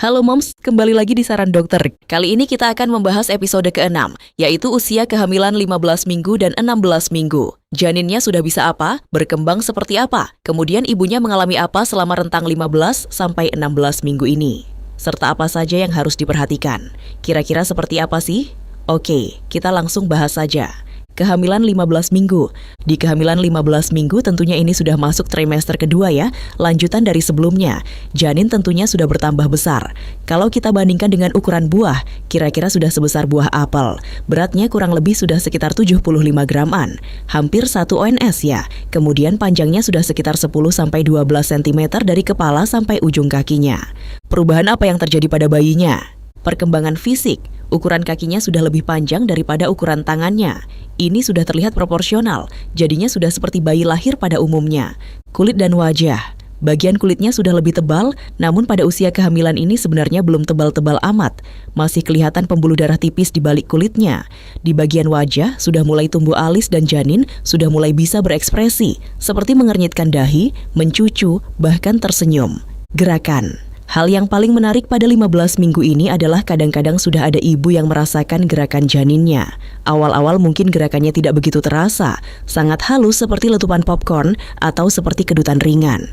Halo Moms, kembali lagi di Saran Dokter. Kali ini kita akan membahas episode ke-6, yaitu usia kehamilan 15 minggu dan 16 minggu. Janinnya sudah bisa apa? Berkembang seperti apa? Kemudian ibunya mengalami apa selama rentang 15 sampai 16 minggu ini? Serta apa saja yang harus diperhatikan? Kira-kira seperti apa sih? Oke, kita langsung bahas saja. Kehamilan 15 minggu. Di kehamilan 15 minggu tentunya ini sudah masuk trimester kedua ya, lanjutan dari sebelumnya. Janin tentunya sudah bertambah besar. Kalau kita bandingkan dengan ukuran buah, kira-kira sudah sebesar buah apel. Beratnya kurang lebih sudah sekitar 75 graman, hampir 1 ons ya. Kemudian panjangnya sudah sekitar 10-12 cm dari kepala sampai ujung kakinya. Perubahan apa yang terjadi pada bayinya? Perkembangan fisik. Ukuran kakinya sudah lebih panjang daripada ukuran tangannya. Ini sudah terlihat proporsional, jadinya sudah seperti bayi lahir pada umumnya. Kulit dan wajah. Bagian kulitnya sudah lebih tebal, namun pada usia kehamilan ini sebenarnya belum tebal-tebal amat. Masih kelihatan pembuluh darah tipis di balik kulitnya. Di bagian wajah sudah mulai tumbuh alis dan janin sudah mulai bisa berekspresi, seperti mengernyitkan dahi, mencucu, bahkan tersenyum. Gerakan. Hal yang paling menarik pada 15 minggu ini adalah kadang-kadang sudah ada ibu yang merasakan gerakan janinnya. Awal-awal mungkin gerakannya tidak begitu terasa, sangat halus seperti letupan popcorn atau seperti kedutan ringan.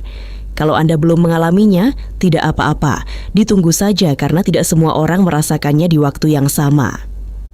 Kalau Anda belum mengalaminya, tidak apa-apa, ditunggu saja karena tidak semua orang merasakannya di waktu yang sama.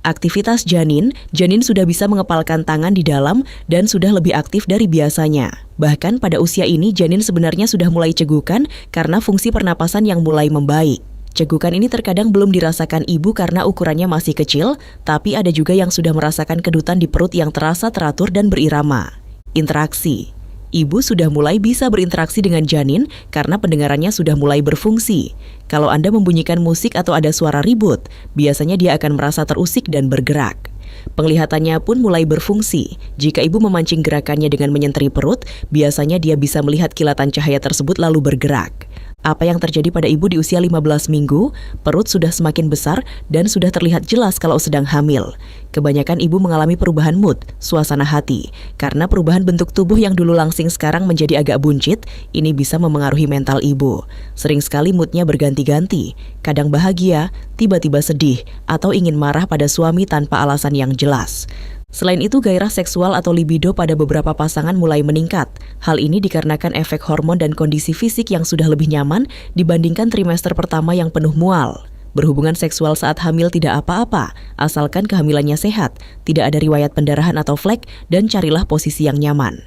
Aktivitas janin sudah bisa mengepalkan tangan di dalam dan sudah lebih aktif dari biasanya. Bahkan pada usia ini janin sebenarnya sudah mulai cegukan karena fungsi pernapasan yang mulai membaik. Cegukan ini terkadang belum dirasakan ibu karena ukurannya masih kecil, tapi ada juga yang sudah merasakan kedutan di perut yang terasa teratur dan berirama. Interaksi. Ibu sudah mulai bisa berinteraksi dengan janin karena pendengarannya sudah mulai berfungsi. Kalau Anda membunyikan musik atau ada suara ribut, biasanya dia akan merasa terusik dan bergerak. Penglihatannya pun mulai berfungsi. Jika ibu memancing gerakannya dengan menyenteri perut, biasanya dia bisa melihat kilatan cahaya tersebut lalu bergerak. Apa yang terjadi pada ibu di usia 15 minggu? Perut sudah semakin besar dan sudah terlihat jelas kalau sedang hamil. Kebanyakan ibu mengalami perubahan mood, suasana hati. Karena perubahan bentuk tubuh yang dulu langsing sekarang menjadi agak buncit, ini bisa memengaruhi mental ibu. Sering sekali moodnya berganti-ganti, kadang bahagia, tiba-tiba sedih, atau ingin marah pada suami tanpa alasan yang jelas. Selain itu, gairah seksual atau libido pada beberapa pasangan mulai meningkat. Hal ini dikarenakan efek hormon dan kondisi fisik yang sudah lebih nyaman dibandingkan trimester pertama yang penuh mual. Berhubungan seksual saat hamil tidak apa-apa, asalkan kehamilannya sehat, tidak ada riwayat pendarahan atau flek, dan carilah posisi yang nyaman.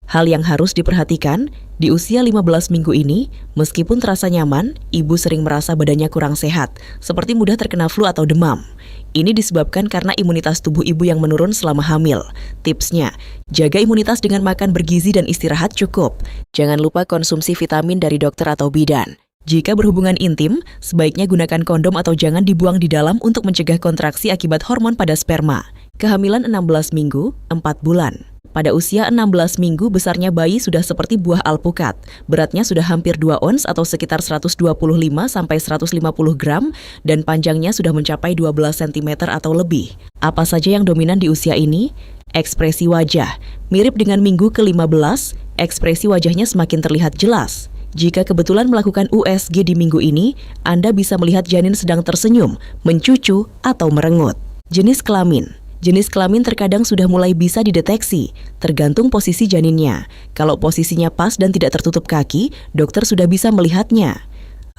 Hal yang harus diperhatikan, di usia 15 minggu ini, meskipun terasa nyaman, ibu sering merasa badannya kurang sehat, seperti mudah terkena flu atau demam. Ini disebabkan karena imunitas tubuh ibu yang menurun selama hamil. Tipsnya, jaga imunitas dengan makan bergizi dan istirahat cukup. Jangan lupa konsumsi vitamin dari dokter atau bidan. Jika berhubungan intim, sebaiknya gunakan kondom atau jangan dibuang di dalam untuk mencegah kontraksi akibat hormon pada sperma. Kehamilan 16 minggu, 4 bulan. Pada usia 16 minggu, besarnya bayi sudah seperti buah alpukat. Beratnya sudah hampir 2 ons atau sekitar 125-150 gram dan panjangnya sudah mencapai 12 cm atau lebih. Apa saja yang dominan di usia ini? Ekspresi wajah. Mirip dengan minggu ke-15, ekspresi wajahnya semakin terlihat jelas. Jika kebetulan melakukan USG di minggu ini, Anda bisa melihat janin sedang tersenyum, mencucu, atau merengut. Jenis kelamin. Jenis kelamin terkadang sudah mulai bisa dideteksi, tergantung posisi janinnya. Kalau posisinya pas dan tidak tertutup kaki, dokter sudah bisa melihatnya.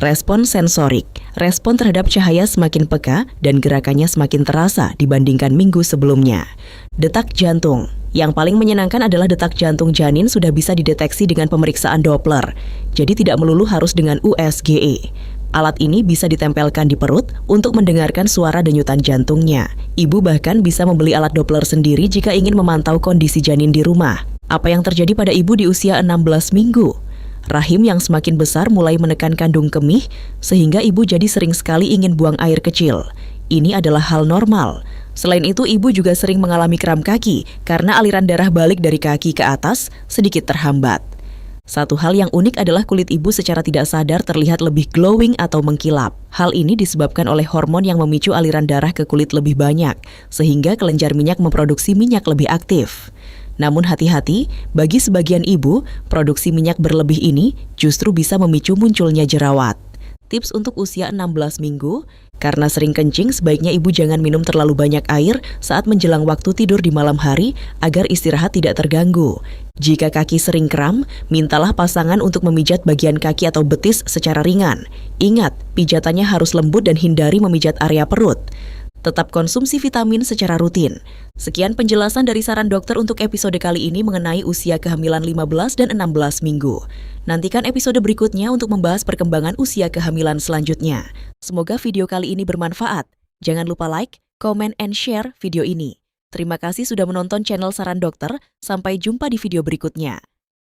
Respon sensorik. Respon terhadap cahaya semakin peka dan gerakannya semakin terasa dibandingkan minggu sebelumnya. Detak jantung. Yang paling menyenangkan adalah detak jantung janin sudah bisa dideteksi dengan pemeriksaan Doppler. Jadi tidak melulu harus dengan USGE. Alat ini bisa ditempelkan di perut untuk mendengarkan suara denyutan jantungnya. Ibu bahkan bisa membeli alat Doppler sendiri jika ingin memantau kondisi janin di rumah. Apa yang terjadi pada ibu di usia 16 minggu? Rahim yang semakin besar mulai menekan kandung kemih, sehingga ibu jadi sering sekali ingin buang air kecil. Ini adalah hal normal. Selain itu, ibu juga sering mengalami kram kaki karena aliran darah balik dari kaki ke atas sedikit terhambat. Satu hal yang unik adalah kulit ibu secara tidak sadar terlihat lebih glowing atau mengkilap. Hal ini disebabkan oleh hormon yang memicu aliran darah ke kulit lebih banyak, sehingga kelenjar minyak memproduksi minyak lebih aktif. Namun hati-hati, bagi sebagian ibu, produksi minyak berlebih ini justru bisa memicu munculnya jerawat. Tips untuk usia 16 minggu, karena sering kencing sebaiknya ibu jangan minum terlalu banyak air saat menjelang waktu tidur di malam hari agar istirahat tidak terganggu. Jika kaki sering kram, mintalah pasangan untuk memijat bagian kaki atau betis secara ringan. Ingat, pijatannya harus lembut dan hindari memijat area perut. Tetap konsumsi vitamin secara rutin. Sekian penjelasan dari saran dokter untuk episode kali ini mengenai usia kehamilan 15 dan 16 minggu. Nantikan episode berikutnya untuk membahas perkembangan usia kehamilan selanjutnya. Semoga video kali ini bermanfaat. Jangan lupa like, comment, and share video ini. Terima kasih sudah menonton channel Saran Dokter. Sampai jumpa di video berikutnya.